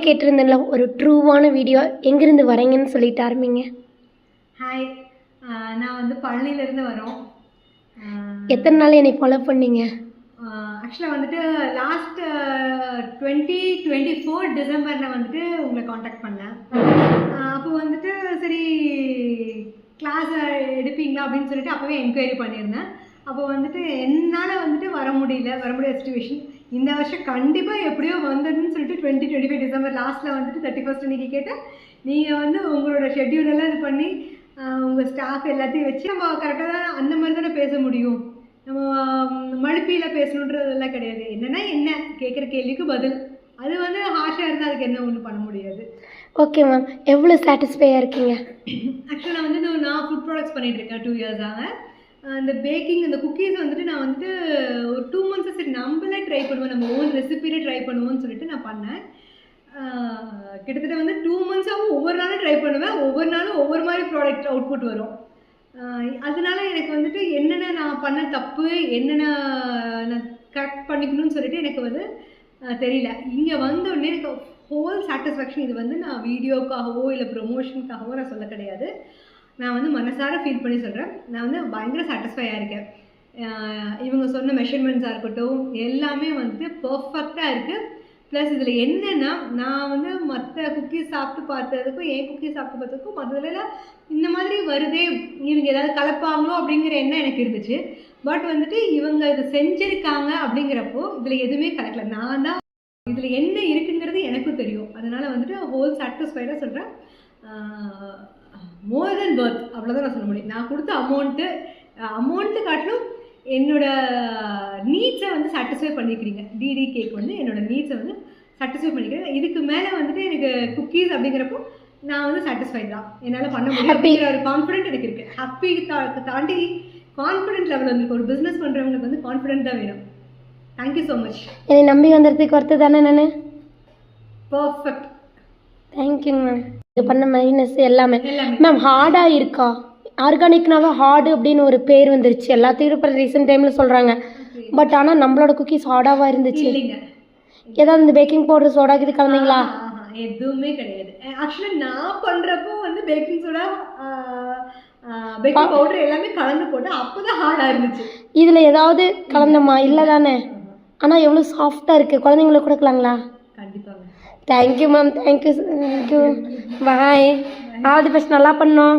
கேட்டிருந்தேன்ல ஒரு ட்ரூவான வீடியோ எங்கேருந்து வரீங்கன்னு சொல்லிட்டு ஆரம்பிங்க. ஹாய், நான் வந்து பழனியிலேருந்து வரோம். எத்தனை நாள் என்னை ஃபாலோ பண்ணீங்க? ஆக்சுவலாக வந்துட்டு லாஸ்ட் 2024 டிசம்பரில் வந்துட்டு உங்களை காண்டாக்ட் பண்ணேன். அப்போ வந்துட்டு சரி கிளாஸ் எடுப்பீங்களா அப்படின்னு சொல்லிட்டு அப்போவே என்கொயரி பண்ணியிருந்தேன். அப்போ வந்துட்டு என்னால் வந்துட்டு வர முடியாத சுச்சுவேஷன். இந்த வருஷம் கண்டிப்பாக எப்படியோ வந்துடுன்னு சொல்லிட்டு 2025 டிசம்பர் லாஸ்ட்டில் வந்துட்டு 31 அன்றைக்கி கேட்டேன். நீங்கள் வந்து உங்களோட ஷெட்யூலெல்லாம் இது பண்ணி உங்கள் ஸ்டாஃப் எல்லாத்தையும் வச்சு நம்ம கரெக்டாக தான் அந்த மாதிரி தானே பேச முடியும். நம்ம மழுப்பியில் பேசணுன்றதெல்லாம் கிடையாது. என்னென்னா என்ன கேட்குற கேள்விக்கு பதில். அது வந்து ஹாஷாக இருந்தால் அதுக்கு என்ன ஒன்றும் பண்ண முடியாது. ஓகே மேம், எவ்வளோ சாட்டிஸ்ஃபையாக இருக்கீங்க? ஆக்சுவலாக நான் வந்து நான் ஃபுட் ப்ராடக்ட்ஸ் பண்ணிகிட்ருக்கேன் 2 இயர்ஸாக. அந்த பேக்கிங் அந்த குக்கீஸ் வந்துட்டு நான் வந்துட்டு ஒரு 2 மந்த்ஸாக சரி நம்மளே ட்ரை பண்ணுவோம், நம்ம ஓன் ரெசிபியில் ட்ரை பண்ணுவோம்னு சொல்லிட்டு நான் பண்ணேன். கிட்டத்தட்ட வந்து 2 மந்த்ஸாகவும் ஒவ்வொரு நாளும் ட்ரை பண்ணுவேன். ஒவ்வொரு நாளும் ஒவ்வொரு மாதிரி ப்ராடக்ட் அவுட்புட் வரும். அதனால எனக்கு வந்துட்டு என்னென்ன நான் பண்ண தப்பு, என்னென்ன நான் கரெக்ட் பண்ணிக்கணும்னு சொல்லிட்டு எனக்கு வந்து தெரியல. இங்கே வந்தோடனே எனக்கு ஹோல் சாட்டிஸ்ஃபேக்ஷன். இது வந்து நான் வீடியோக்காகவோ இல்லை ப்ரொமோஷனுக்காகவோ நான் சொல்ல கிடையாது. நான் வந்து மனசார ஃபீல் பண்ணி சொல்கிறேன். நான் வந்து பயங்கர சாட்டிஸ்ஃபையாக இருக்கேன். இவங்க சொன்ன மெஷர்மெண்ட்ஸாக இருக்கட்டும் எல்லாமே வந்துட்டு பர்ஃபெக்டாக இருக்குது. ப்ளஸ் இதில் என்னென்னா நான் வந்து மற்ற குக்கீஸ் சாப்பிட்டு பார்த்ததுக்கும் என் குக்கீஸ் சாப்பிட்டு பார்த்ததுக்கும் மற்றதுலாம் இந்த மாதிரி வருதே, இவங்க ஏதாவது கலப்பாங்களோ அப்படிங்கிற எண்ணம் எனக்கு இருந்துச்சு. பட் வந்துட்டு இவங்க இதை செஞ்சுருக்காங்க அப்படிங்கிறப்போ இதில் எதுவுமே கலக்கல. நான் தான் இதில் என்ன இருக்குங்கிறது எனக்கும் தெரியும். அதனால் வந்துட்டு ஹோல் சாட்டிஸ்ஃபைடாக சொல்கிறேன். மோர் தென் பர்த் அவ்வளோதான் நான் சொல்ல முடியும். நான் கொடுத்த அமௌண்ட்டு காட்டிலும் என்னோட நீட்ஸை வந்து சாட்டிஸ்ஃபை பண்ணிக்கிறீங்க. டிடி கேக் வந்து என்னோட நீட்ஸை வந்து சாட்டிஸ்ஃபை பண்ணிக்கிறேன். இதுக்கு மேலே வந்துட்டு எனக்கு குக்கீஸ் அப்படிங்கிறப்போ நான் வந்து சாட்டிஸ்ஃபைட் தான். என்னால் பண்ண முடியும் அப்படிங்கிற ஒரு கான்ஃபிடென்ட் எனக்கு இருக்குது. ஹாப்பி தாண்டி கான்ஃபிடென்ட் லெவல் வந்துருக்கு. ஒரு பிஸ்னஸ் பண்ணுறவங்களுக்கு வந்து கான்ஃபிடென்ட் தான் வேணும். Thank you so much. என்னை நம்பி வந்துடுறதுக்கு ஒருத்தர் தானே நான். பர்ஃபெக்ட். தேங்க்யூங்க மேம். இது பண்ண மைனஸ் எல்லாமே மேம் ஹார்டாக இருக்கா? ஆர்கானிக்னாவே ஹார்டு அப்படின்னு ஒரு பேர் வந்துருச்சு எல்லாத்தையும் இப்போ ரீசெண்ட் டைமில் சொல்கிறாங்க. பட் ஆனால் நம்மளோட குக்கீஸ் ஹார்டாக இருந்துச்சு. இல்லைங்க, ஏதாவது இந்த பேக்கிங் பவுடர் சோடா இது கலந்தீங்களா? எதுவுமே கிடையாது. ஆக்சுவலாக நான் பண்ணுறப்போ வந்து பேக்கிங் சோடா பேக்கிங் பவுடர் எல்லாமே கலந்து போட்டு அப்போ தான் ஹார்டாக இருந்துச்சு. இதில் ஏதாவது கலந்தமா? இல்லை தானே. ஆனால் எவ்வளோ சாஃப்டாக இருக்குது. குழந்தைங்களுக்கு கொடுக்கலாங்களா? கண்டிப்பாக. Thank you ma'am, thank you. Bye. All the best. நல்லா பண்ணோம்.